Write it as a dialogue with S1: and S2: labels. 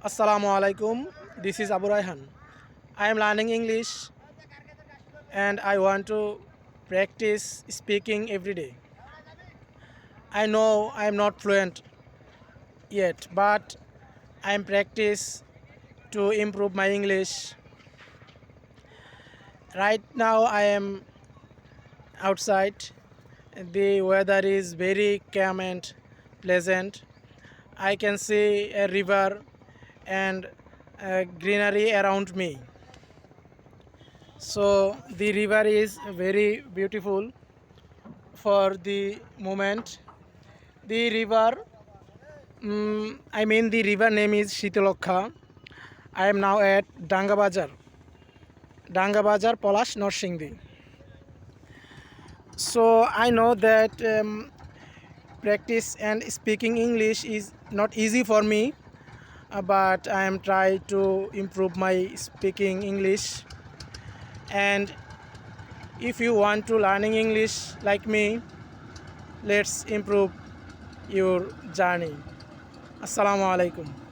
S1: Assalamu alaikum. This is Abu Raihan. I am learning English and I want to practice speaking every day. I know I am not fluent yet, but I am practice to improve my English. Right now I am outside. The weather is very calm and pleasant. I can see a river and greenery around me. So the river is very beautiful for the moment. The river, the river name is Shitalokha. I am now at Dangabazar, Polash, Norsingdi. So I know that practice and speaking English is not easy for me, but I am trying to improve my speaking English. And if you want to learning English like me, let's improve your journey. Assalamu alaikum.